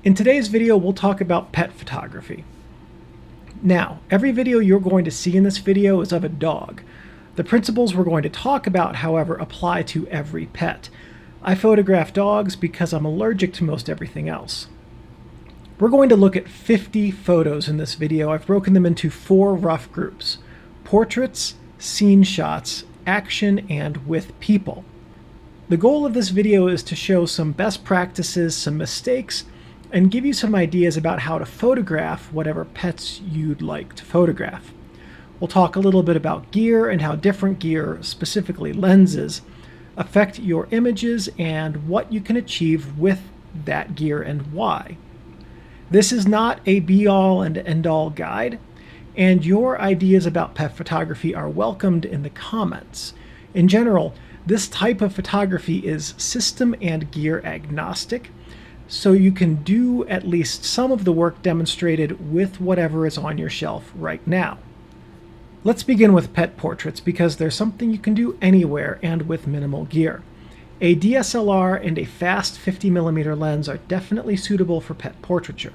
In today's video, we'll talk about pet photography. Now, every video you're going to see in this video is of a dog. The principles we're going to talk about, however, apply to every pet. I photograph dogs because I'm allergic to most everything else. We're going to look at 50 photos in this video. I've broken them into 4 rough groups: portraits, scene shots, action, and with people. The goal of this video is to show some best practices, some mistakes, and give you some ideas about how to photograph whatever pets you'd like to photograph. We'll talk a little bit about gear and how different gear, specifically lenses, affect your images and what you can achieve with that gear and why. This is not a be-all and end-all guide, and your ideas about pet photography are welcomed in the comments. In general, this type of photography is system and gear agnostic, so you can do at least some of the work demonstrated with whatever is on your shelf right now. Let's begin with pet portraits because there's something you can do anywhere and with minimal gear. A DSLR and a fast 50mm lens are definitely suitable for pet portraiture.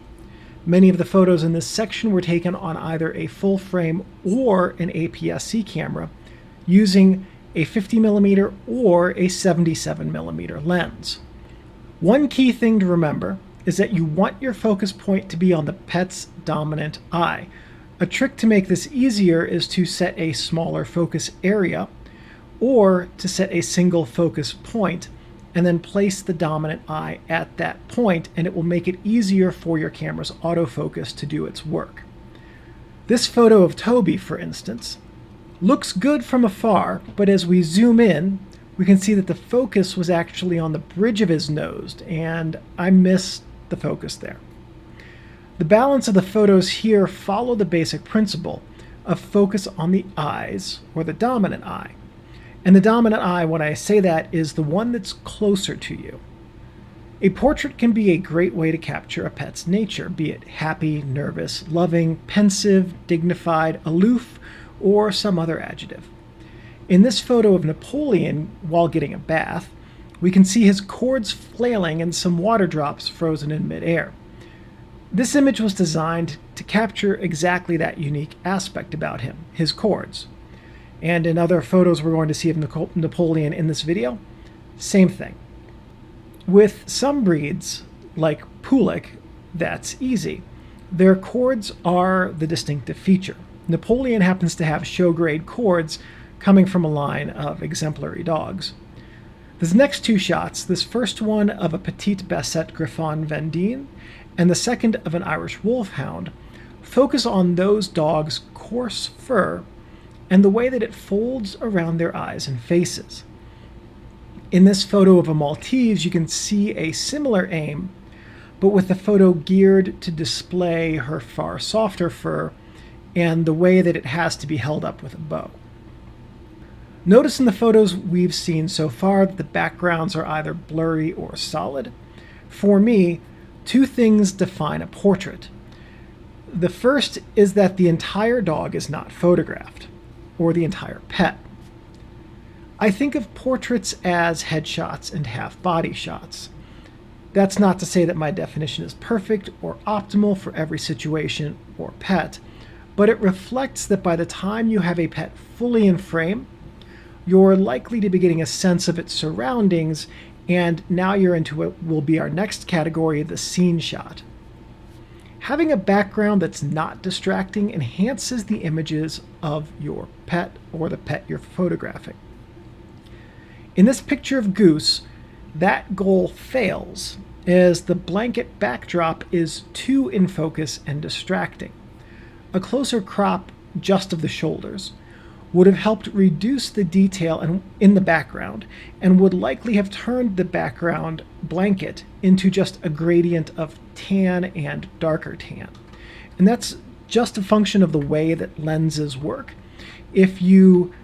Many of the photos in this section were taken on either a full frame or an APS-C camera using a 50mm or a 77mm lens. One key thing to remember is that you want your focus point to be on the pet's dominant eye. A trick to make this easier is to set a smaller focus area or to set a single focus point and then place the dominant eye at that point, and it will make it easier for your camera's autofocus to do its work. This photo of Toby, for instance, looks good from afar, but as we zoom in, we can see that the focus was actually on the bridge of his nose, and I missed the focus there. The balance of the photos here follow the basic principle of focus on the eyes, or the dominant eye. And the dominant eye, when I say that, is the one that's closer to you. A portrait can be a great way to capture a pet's nature, be it happy, nervous, loving, pensive, dignified, aloof, or some other adjective. In this photo of Napoleon while getting a bath, we can see his cords flailing and some water drops frozen in midair. This image was designed to capture exactly that unique aspect about him, his cords. And in other photos we're going to see of Napoleon in this video, same thing. With some breeds, like Pulik, that's easy. Their cords are the distinctive feature. Napoleon happens to have show-grade cords coming from a line of exemplary dogs. The next 2 shots, this first one of a Petite Basset Griffon Vendine and the second of an Irish Wolfhound, focus on those dogs' coarse fur and the way that it folds around their eyes and faces. In this photo of a Maltese, you can see a similar aim, but with the photo geared to display her far softer fur and the way that it has to be held up with a bow. Notice in the photos we've seen so far that the backgrounds are either blurry or solid. For me, 2 things define a portrait. The first is that the entire dog is not photographed, or the entire pet. I think of portraits as headshots and half-body shots. That's not to say that my definition is perfect or optimal for every situation or pet, but it reflects that by the time you have a pet fully in frame, you're likely to be getting a sense of its surroundings, and now you're into what will be our next category, the scene shot. Having a background that's not distracting enhances the images of your pet or the pet you're photographing. In this picture of Goose, that goal fails as the blanket backdrop is too in focus and distracting. A closer crop just of the shoulders would have helped reduce the detail in the background and would likely have turned the background blanket into just a gradient of tan and darker tan. And that's just a function of the way that lenses work. If you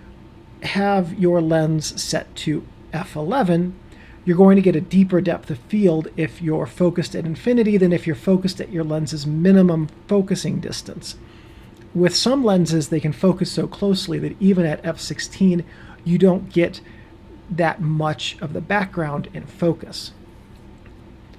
have your lens set to f11, you're going to get a deeper depth of field if you're focused at infinity than if you're focused at your lens's minimum focusing distance. With some lenses, they can focus so closely that even at f16, you don't get that much of the background in focus.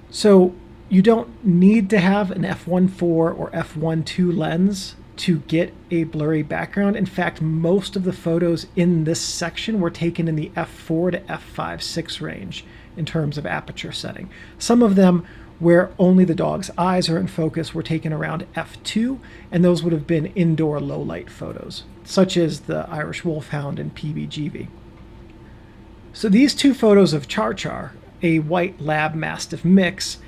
So You don't need to have an f1.4 or f1.2 lens to get a blurry background. In fact, most of the photos in this section were taken in the f4 to f5.6 range in terms of aperture setting. Some of them where only the dog's eyes are in focus were taken around f2, and those would have been indoor low light photos, such as the Irish Wolfhound and PBGV. So these two photos of Char Char, a white lab mastiff mix,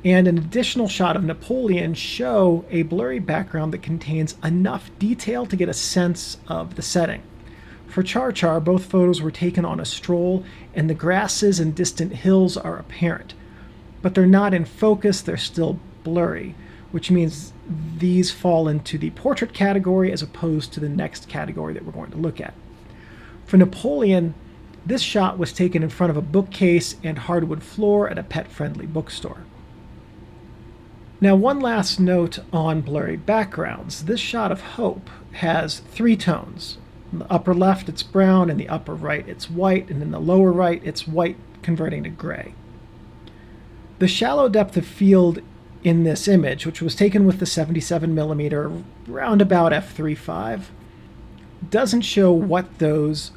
and an additional shot of Napoleon show a blurry background that contains enough detail to get a sense of the setting. For Char Char, both photos were taken on a stroll, and the grasses and distant hills are apparent. But they're not in focus, they're still blurry, which means these fall into the portrait category as opposed to the next category that we're going to look at. For Napoleon, this shot was taken in front of a bookcase and hardwood floor at a pet-friendly bookstore. Now, one last note on blurry backgrounds. This shot of Hope has 3 tones. In the upper left, it's brown, in the upper right, it's white, and in the lower right, it's white converting to gray. The shallow depth of field in this image, which was taken with the 77mm round about f3.5, doesn't show what those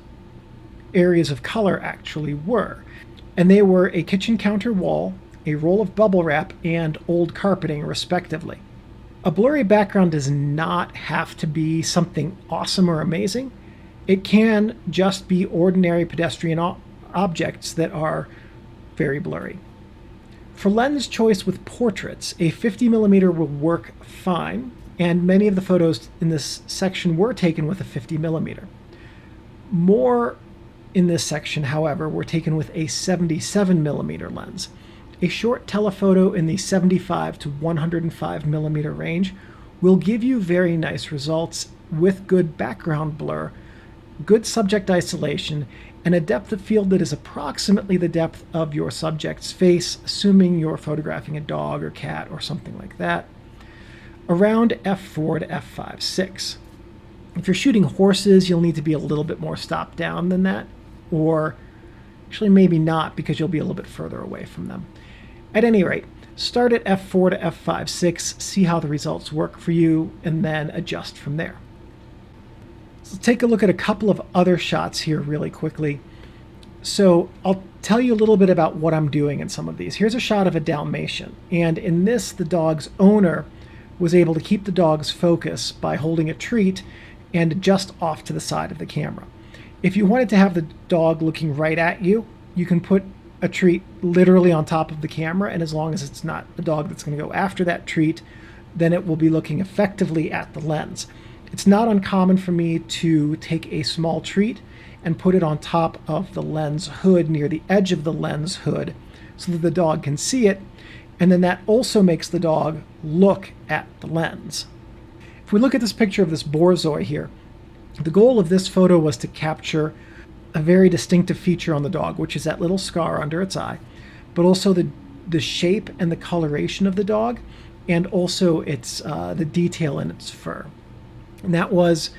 areas of color actually were. And they were a kitchen counter wall, a roll of bubble wrap, and old carpeting, respectively. A blurry background does not have to be something awesome or amazing. It can just be ordinary pedestrian objects that are very blurry. For lens choice with portraits, a 50mm will work fine, and many of the photos in this section were taken with a 50mm. More in this section, however, were taken with a 77mm lens. A short telephoto in the 75 to 105mm range will give you very nice results with good background blur, good subject isolation, and a depth of field that is approximately the depth of your subject's face, assuming you're photographing a dog or cat or something like that, around f4 to f5.6. If you're shooting horses, you'll need to be a little bit more stopped down than that, or actually maybe not, because you'll be a little bit further away from them. At any rate, start at f4 to f5.6, see how the results work for you, and then adjust from there. Let's take a look at a couple of other shots here really quickly. So I'll tell you a little bit about what I'm doing in some of these. Here's a shot of a Dalmatian, and in this, the dog's owner was able to keep the dog's focus by holding a treat and just off to the side of the camera. If you wanted to have the dog looking right at you, you can put a treat literally on top of the camera, and as long as it's not a dog that's going to go after that treat, then it will be looking effectively at the lens. It's not uncommon for me to take a small treat and put it on top of the lens hood, near the edge of the lens hood, so that the dog can see it, and then that also makes the dog look at the lens. If we look at this picture of this borzoi here, the goal of this photo was to capture a very distinctive feature on the dog, which is that little scar under its eye, but also the shape and the coloration of the dog, and also its the detail in its fur. And that was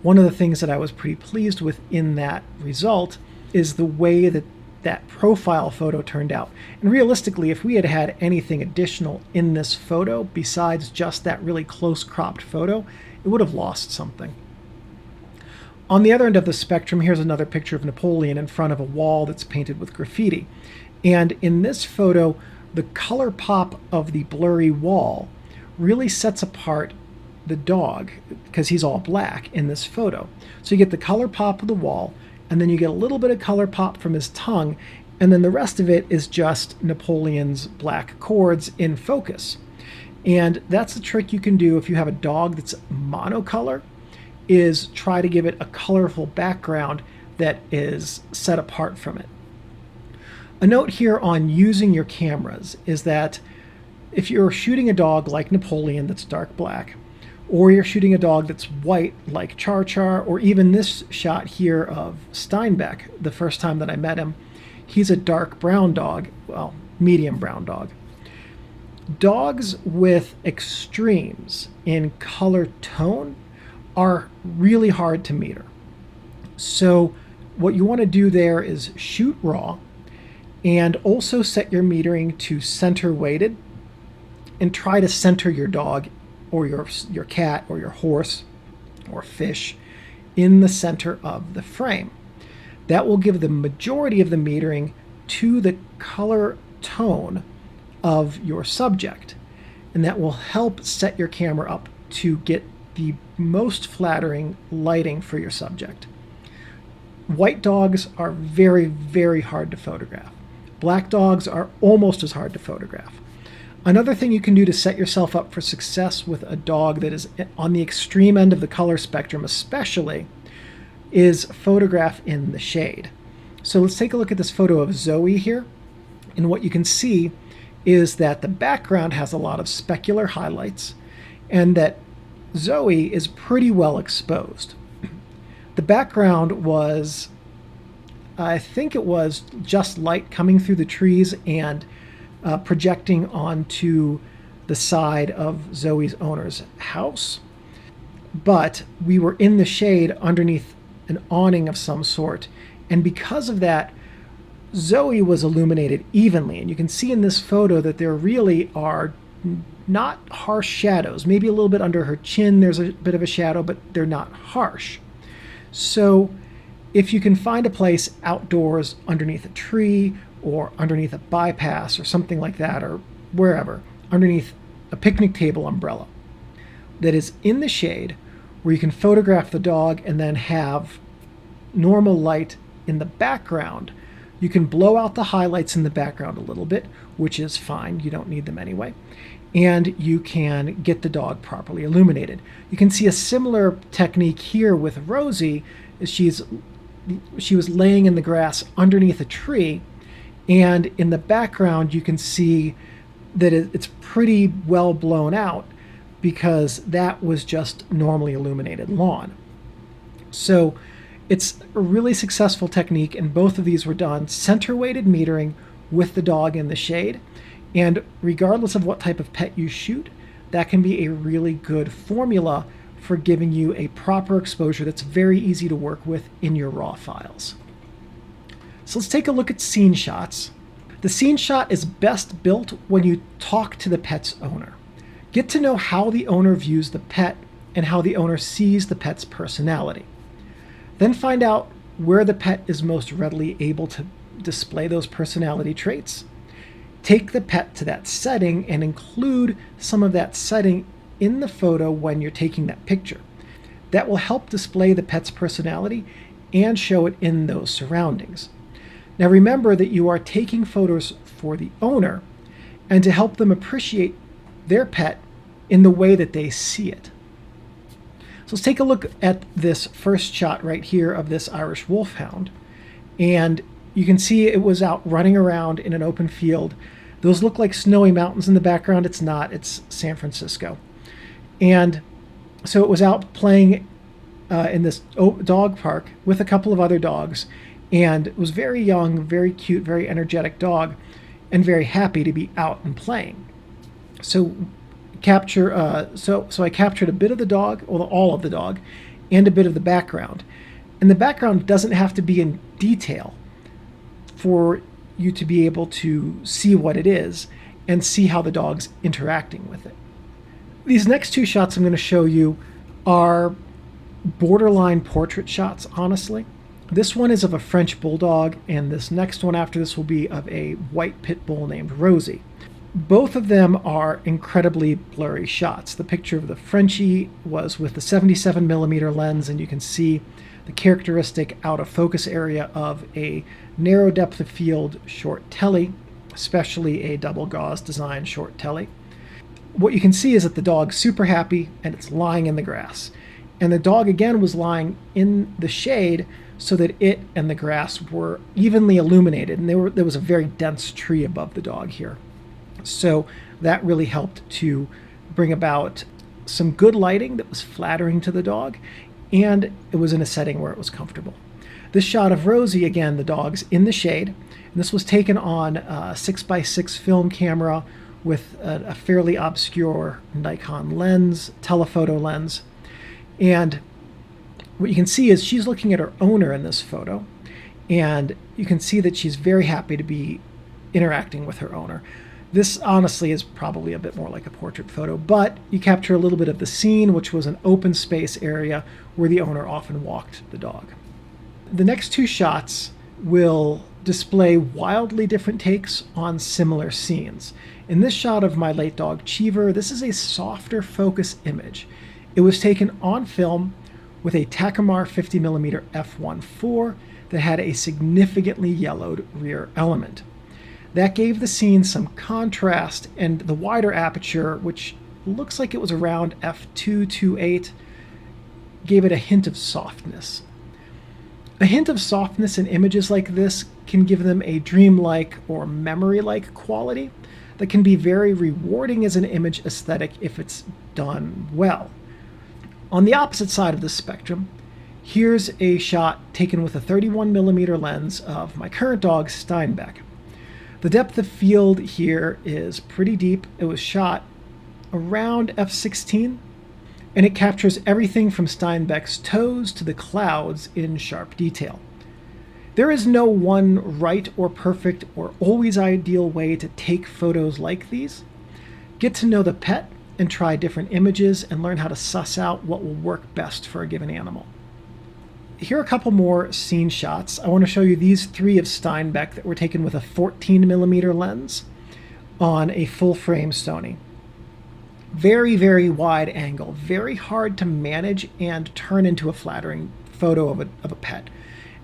one of the things that I was pretty pleased with in that result, is the way that that profile photo turned out. And realistically, if we had had anything additional in this photo besides just that really close cropped photo, it would have lost something. On the other end of the spectrum, here's another picture of Napoleon in front of a wall that's painted with graffiti. And in this photo, the color pop of the blurry wall really sets apart the dog, because he's all black in this photo. So you get the color pop of the wall, and then you get a little bit of color pop from his tongue, and then the rest of it is just Napoleon's black cords in focus. And that's the trick you can do if you have a dog that's monocolor, is try to give it a colorful background that is set apart from it. A note here on using your cameras is that if you're shooting a dog like Napoleon that's dark black, or you're shooting a dog that's white like Char Char, or even this shot here of Steinbeck, the first time that I met him, he's a dark brown dog, well, medium brown dog. Dogs with extremes in color tone are really hard to meter. So what you want to do there is shoot raw, and also set your metering to center weighted, and try to center your dog or your cat or your horse or fish in the center of the frame. That will give the majority of the metering to the color tone of your subject, and that will help set your camera up to get the most flattering lighting for your subject. White dogs are very, very hard to photograph. Black dogs are almost as hard to photograph. Another thing you can do to set yourself up for success with a dog that is on the extreme end of the color spectrum especially is photograph in the shade. So let's take a look at this photo of Zoe here. And what you can see is that the background has a lot of specular highlights and that Zoe is pretty well exposed. The background was, I think it was just light coming through the trees and projecting onto the side of Zoe's owner's house. But we were in the shade underneath an awning of some sort. And because of that, Zoe was illuminated evenly. And you can see in this photo that there really are not harsh shadows. Maybe a little bit under her chin, there's a bit of a shadow, but they're not harsh. So if you can find a place outdoors underneath a tree or underneath a bypass or something like that, or wherever, underneath a picnic table umbrella that is in the shade where you can photograph the dog and then have normal light in the background, you can blow out the highlights in the background a little bit, which is fine. You don't need them anyway. And you can get the dog properly illuminated. You can see a similar technique here with Rosie. She was laying in the grass underneath a tree, and in the background you can see that it's pretty well blown out because that was just normally illuminated lawn. So it's a really successful technique, and both of these were done center-weighted metering with the dog in the shade. And regardless of what type of pet you shoot, that can be a really good formula for giving you a proper exposure that's very easy to work with in your raw files. So let's take a look at scene shots. The scene shot is best built when you talk to the pet's owner. Get to know how the owner views the pet and how the owner sees the pet's personality. Then find out where the pet is most readily able to display those personality traits. Take the pet to that setting and include some of that setting in the photo when you're taking that picture. That will help display the pet's personality and show it in those surroundings. Now remember that you are taking photos for the owner and to help them appreciate their pet in the way that they see it. So let's take a look at this first shot right here of this Irish Wolfhound. And you can see it was out running around in an open field. Those look like snowy mountains in the background. It's not, it's San Francisco. And so it was out playing in this dog park with a couple of other dogs. And it was very young, very cute, very energetic dog, and very happy to be out and playing. So I captured a bit of the dog, or all of the dog, and a bit of the background. And the background doesn't have to be in detail for you to be able to see what it is and see how the dog's interacting with it. These next two shots I'm going to show you are borderline portrait shots, honestly. This one is of a French Bulldog, and this next one after this will be of a white pit bull named Rosie. Both of them are incredibly blurry shots. The picture of the Frenchie was with the 77mm lens, and you can see the characteristic out of focus area of a narrow depth of field short telly, especially a double gauze design short telly. What you can see is that the dog's super happy and it's lying in the grass. And the dog again was lying in the shade so that it and the grass were evenly illuminated, and there was a very dense tree above the dog here. So that really helped to bring about some good lighting that was flattering to the dog, and it was in a setting where it was comfortable. This shot of Rosie, again, the dog's in the shade, and this was taken on a 6x6 film camera with a fairly obscure Nikon lens, telephoto lens. And what you can see is she's looking at her owner in this photo, and you can see that she's very happy to be interacting with her owner. This honestly is probably a bit more like a portrait photo, but you capture a little bit of the scene, which was an open space area where the owner often walked the dog. The next two shots will display wildly different takes on similar scenes. In this shot of my late dog Cheever, this is a softer focus image. It was taken on film with a Takumar 50mm f1.4 that had a significantly yellowed rear element. That gave the scene some contrast, and the wider aperture, which looks like it was around f2.28, gave it a hint of softness. A hint of softness in images like this can give them a dreamlike or memory-like quality that can be very rewarding as an image aesthetic if it's done well. On the opposite side of the spectrum, here's a shot taken with a 31mm lens of my current dog, Steinbeck. The depth of field here is pretty deep. It was shot around f16, and it captures everything from Steinbeck's toes to the clouds in sharp detail. There is no one right or perfect or always ideal way to take photos like these. Get to know the pet and try different images and learn how to suss out what will work best for a given animal. Here are a couple more scene shots. I want to show you these three of Steinbeck that were taken with a 14mm lens on a full-frame Sony. Very, very wide angle, very hard to manage and turn into a flattering photo of a pet.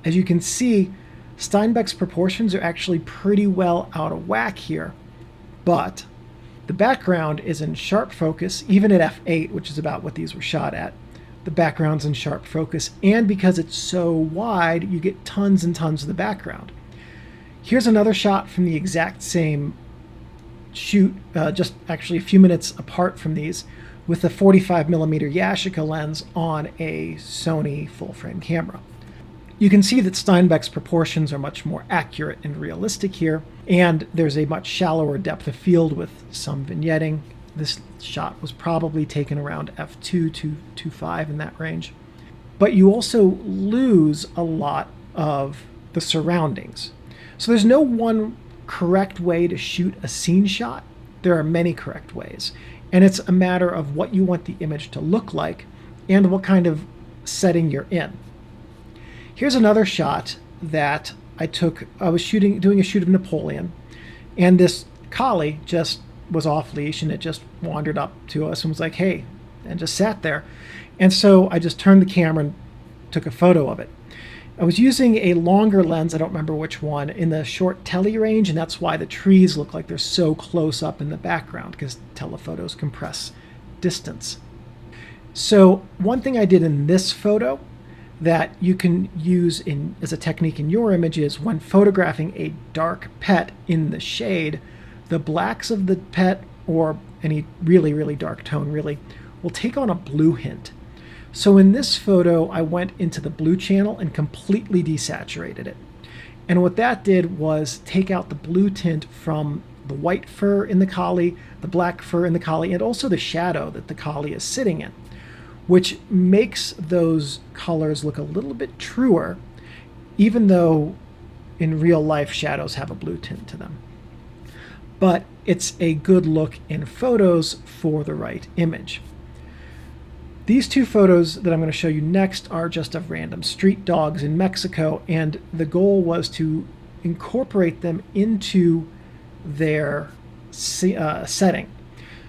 As you can see, Steinbeck's proportions are actually pretty well out of whack here, but the background is in sharp focus, even at f8, which is about what these were shot at. The background's in sharp focus, and because it's so wide, you get tons and tons of the background. Here's another shot from the exact same shoot, just actually a few minutes apart from these, with a 45mm Yashica lens on a Sony full-frame camera. You can see that Steinbeck's proportions are much more accurate and realistic here, and there's a much shallower depth of field with some vignetting. This shot was probably taken around f2 to 2.5 in that range. But you also lose a lot of the surroundings. So there's no one correct way to shoot a scene shot. There are many correct ways. And it's a matter of what you want the image to look like and what kind of setting you're in. Here's another shot that I took. I was doing a shoot of Napoleon, and this collie just was off leash, and it just wandered up to us and was like, hey, and just sat there. And so I just turned the camera and took a photo of it. I was using a longer lens, I don't remember which one, in the short tele range, and that's why the trees look like they're so close up in the background, because telephotos compress distance. So one thing I did in this photo that you can use as a technique in your images, when photographing a dark pet in the shade, the blacks of the pet, or any really, really dark tone really, will take on a blue hint. So in this photo, I went into the blue channel and completely desaturated it. And what that did was take out the blue tint from the white fur in the collie, the black fur in the collie, and also the shadow that the collie is sitting in, which makes those colors look a little bit truer, even though in real life shadows have a blue tint to them. But it's a good look in photos for the right image. These two photos that I'm going to show you next are just of random street dogs in Mexico, and the goal was to incorporate them into their setting.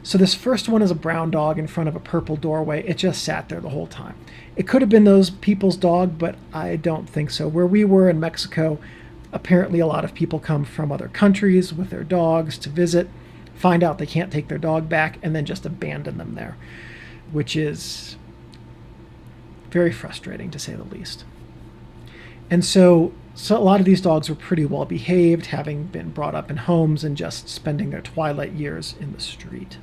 So this first one is a brown dog in front of a purple doorway. It just sat there the whole time. It could have been those people's dog, but I don't think so. Where we were in Mexico, apparently a lot of people come from other countries with their dogs to visit, find out they can't take their dog back, and then just abandon them there, which is very frustrating to say the least. And so a lot of these dogs were pretty well behaved, having been brought up in homes and just spending their twilight years in the street.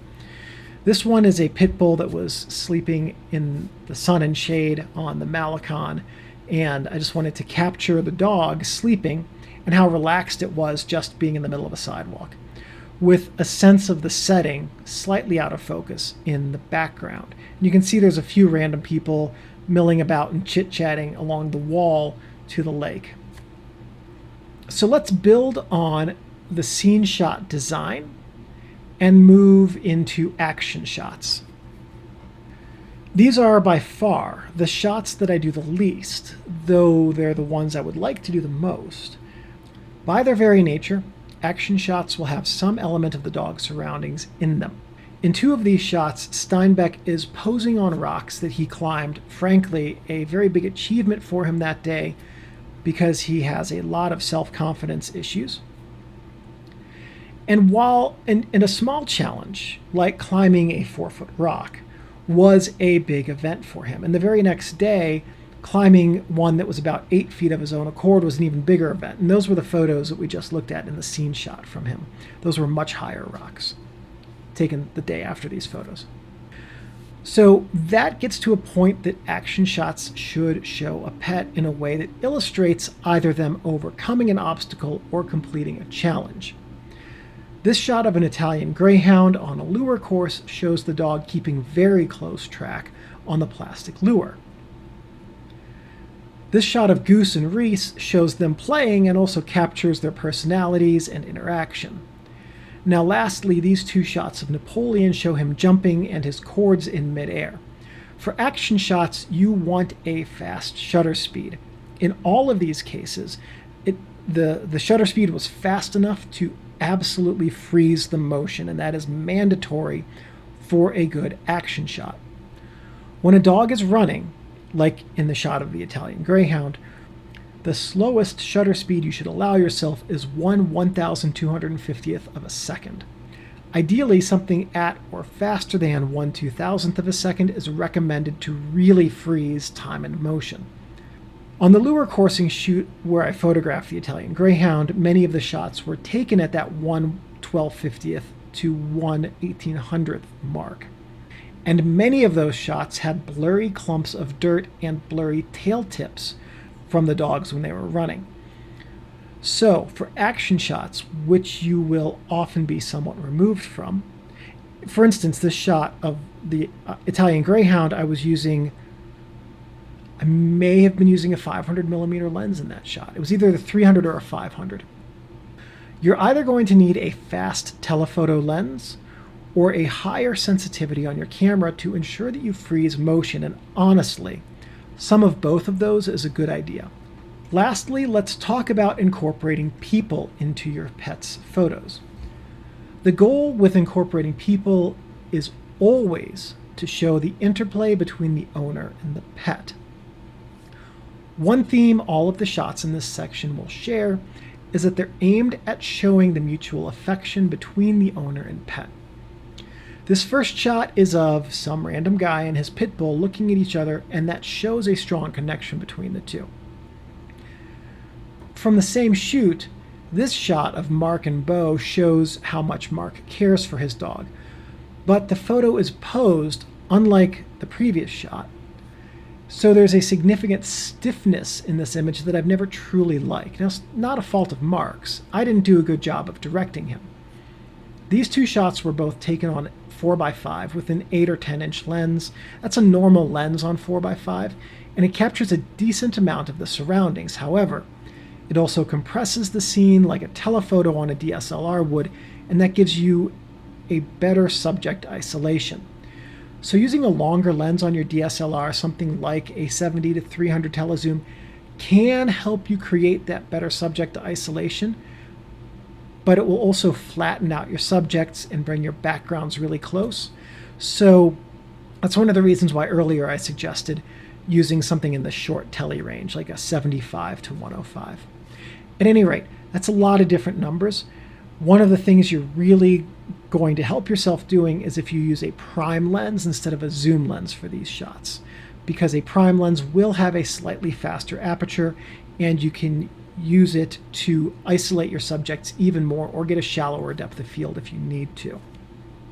This one is a pit bull that was sleeping in the sun and shade on the Malecon, and I just wanted to capture the dog sleeping and how relaxed it was just being in the middle of a sidewalk, with a sense of the setting slightly out of focus in the background. And you can see there's a few random people milling about and chit-chatting along the wall to the lake. So let's build on the scene shot design and move into action shots. These are by far the shots that I do the least, though they're the ones I would like to do the most. By their very nature, action shots will have some element of the dog's surroundings in them. In 2 of these shots, Steinbeck is posing on rocks that he climbed, frankly, a very big achievement for him that day because he has a lot of self-confidence issues. And while in a small challenge, like climbing a 4-foot rock, was a big event for him. And the very next day, climbing one that was about 8 feet of his own accord was an even bigger event. And those were the photos that we just looked at in the scene shot from him. Those were much higher rocks, taken the day after these photos. So that gets to a point that action shots should show a pet in a way that illustrates either them overcoming an obstacle or completing a challenge. This shot of an Italian Greyhound on a lure course shows the dog keeping very close track on the plastic lure. This shot of Goose and Reese shows them playing and also captures their personalities and interaction. Now lastly, these 2 shots of Napoleon show him jumping and his cords in midair. For action shots, you want a fast shutter speed. In all of these cases, the shutter speed was fast enough to absolutely freeze the motion, and that is mandatory for a good action shot. When a dog is running, like in the shot of the Italian Greyhound, the slowest shutter speed you should allow yourself is 1/1250th of a second. Ideally, something at or faster than 1/2000th of a second is recommended to really freeze time and motion. On the lure coursing shoot where I photographed the Italian Greyhound, many of the shots were taken at that 1/1250th to 1/1800th mark. And many of those shots had blurry clumps of dirt and blurry tail tips from the dogs when they were running. So, for action shots, which you will often be somewhat removed from, for instance, this shot of the Italian Greyhound, I may have been using a 500mm lens in that shot. It was either the 300 or a 500. You're either going to need a fast telephoto lens or a higher sensitivity on your camera to ensure that you freeze motion, and honestly, some of both of those is a good idea. Lastly, let's talk about incorporating people into your pet's photos. The goal with incorporating people is always to show the interplay between the owner and the pet. One theme all of the shots in this section will share is that they're aimed at showing the mutual affection between the owner and pet. This first shot is of some random guy and his pit bull looking at each other, and that shows a strong connection between the two. From the same shoot, this shot of Mark and Bo shows how much Mark cares for his dog, but the photo is posed unlike the previous shot. So there's a significant stiffness in this image that I've never truly liked. Now, it's not a fault of Mark's. I didn't do a good job of directing him. These 2 shots were both taken on 4x5 with an 8 or 10 inch lens. That's a normal lens on 4x5, and it captures a decent amount of the surroundings. However, it also compresses the scene like a telephoto on a DSLR would, and that gives you a better subject isolation. So using a longer lens on your DSLR, something like a 70 to 300 telezoom, can help you create that better subject isolation, but it will also flatten out your subjects and bring your backgrounds really close. So that's one of the reasons why earlier I suggested using something in the short tele range, like a 75 to 105. At any rate, that's a lot of different numbers. One of the things you're really going to help yourself doing is if you use a prime lens instead of a zoom lens for these shots, because a prime lens will have a slightly faster aperture and you can use it to isolate your subjects even more or get a shallower depth of field if you need to.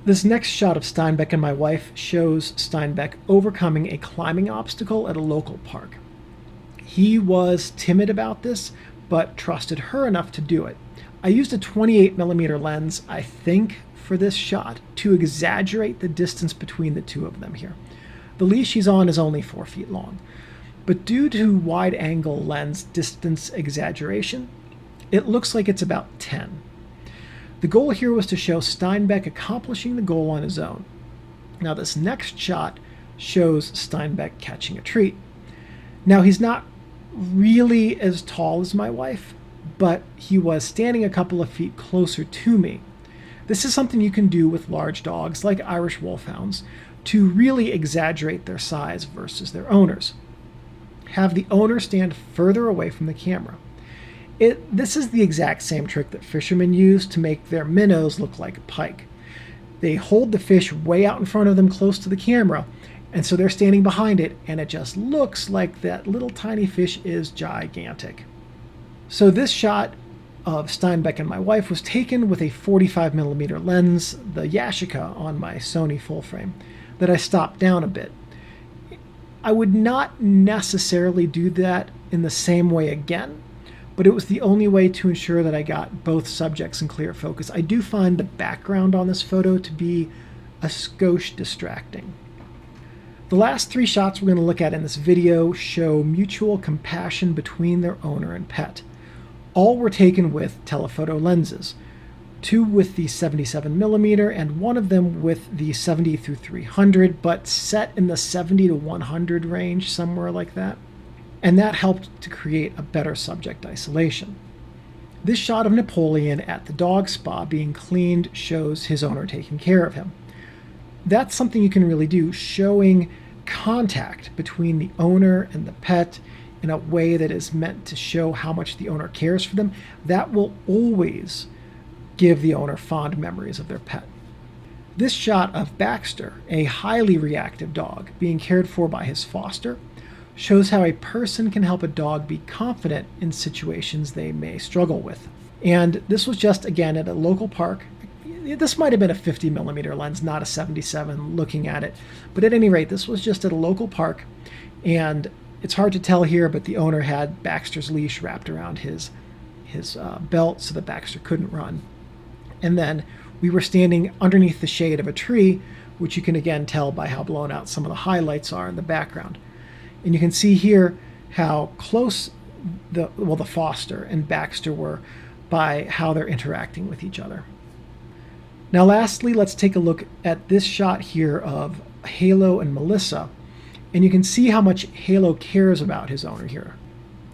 This next shot of Steinbeck and my wife shows Steinbeck overcoming a climbing obstacle at a local park. He was timid about this, but trusted her enough to do it. I used a 28mm lens, I think, for this shot to exaggerate the distance between the two of them here. The leash he's on is only 4 feet long, but due to wide-angle lens distance exaggeration, it looks like it's about 10. The goal here was to show Steinbeck accomplishing the goal on his own. Now this next shot shows Steinbeck catching a treat. Now he's not really as tall as my wife, but he was standing a couple of feet closer to me. This is something you can do with large dogs like Irish Wolfhounds to really exaggerate their size versus their owners. Have the owner stand further away from the camera. This is the exact same trick that fishermen use to make their minnows look like a pike. They hold the fish way out in front of them close to the camera, and so they're standing behind it, and it just looks like that little tiny fish is gigantic. So this shot of Steinbeck and my wife was taken with a 45mm lens, the Yashica on my Sony full frame, that I stopped down a bit. I would not necessarily do that in the same way again, but it was the only way to ensure that I got both subjects in clear focus. I do find the background on this photo to be a skosh distracting. The last 3 shots we're going to look at in this video show mutual compassion between their owner and pet. All were taken with telephoto lenses, 2 with the 77mm and 1 of them with the 70-300, but set in the 70 to 100 range, somewhere like that. And that helped to create a better subject isolation. This shot of Napoleon at the dog spa being cleaned shows his owner taking care of him. That's something you can really do, showing contact between the owner and the pet in a way that is meant to show how much the owner cares for them. That will always give the owner fond memories of their pet. This shot of Baxter, a highly reactive dog being cared for by his foster, shows how a person can help a dog be confident in situations they may struggle with. And this was just, again, at a local park. This might have been a 50mm lens, not a 77 looking at it. But at any rate, this was just at a local park. And it's hard to tell here, but the owner had Baxter's leash wrapped around his belt so that Baxter couldn't run. And then we were standing underneath the shade of a tree, which you can again tell by how blown out some of the highlights are in the background. And you can see here how close the foster and Baxter were by how they're interacting with each other. Now lastly, let's take a look at this shot here of Halo and Melissa. And you can see how much Halo cares about his owner here.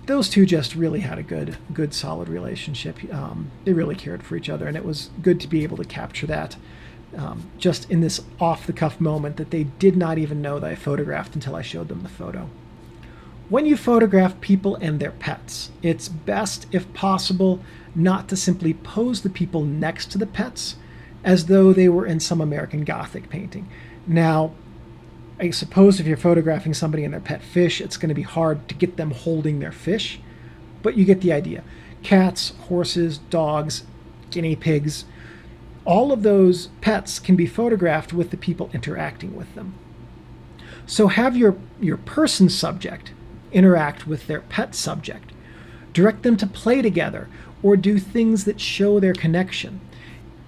Those two just really had a good solid relationship. They really cared for each other, and it was good to be able to capture that just in this off-the-cuff moment that they did not even know that I photographed until I showed them the photo. When you photograph people and their pets, it's best, if possible, not to simply pose the people next to the pets as though they were in some American Gothic painting. Now, I suppose if you're photographing somebody and their pet fish, it's going to be hard to get them holding their fish, but you get the idea. Cats, horses, dogs, guinea pigs, all of those pets can be photographed with the people interacting with them. So have your person subject interact with their pet subject. Direct them to play together or do things that show their connection.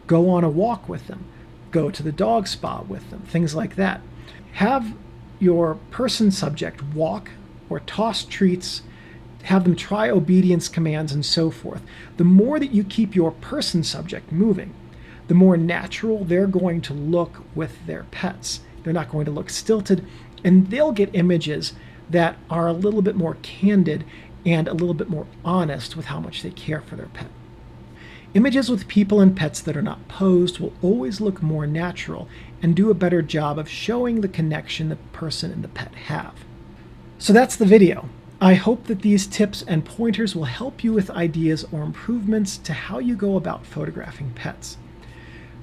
Go on a walk with them. Go to the dog spa with them, things like that. Have your person subject walk or toss treats, have them try obedience commands and so forth. The more that you keep your person subject moving, the more natural they're going to look with their pets. They're not going to look stilted, and they'll get images that are a little bit more candid and a little bit more honest with how much they care for their pet. Images with people and pets that are not posed will always look more natural and do a better job of showing the connection the person and the pet have. So that's the video. I hope that these tips and pointers will help you with ideas or improvements to how you go about photographing pets.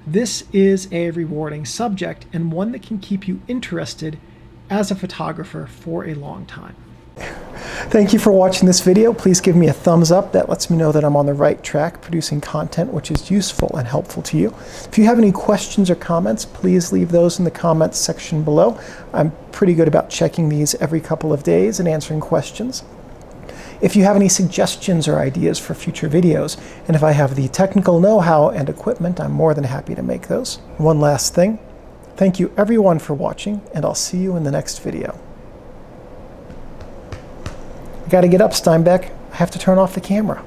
This is a rewarding subject and one that can keep you interested as a photographer for a long time. Thank you for watching this video. Please give me a thumbs up. That lets me know that I'm on the right track producing content which is useful and helpful to you. If you have any questions or comments, please leave those in the comments section below. I'm pretty good about checking these every couple of days and answering questions. If you have any suggestions or ideas for future videos, and if I have the technical know-how and equipment, I'm more than happy to make those. One last thing. Thank you everyone for watching, and I'll see you in the next video. I gotta get up, Steinbeck. I have to turn off the camera.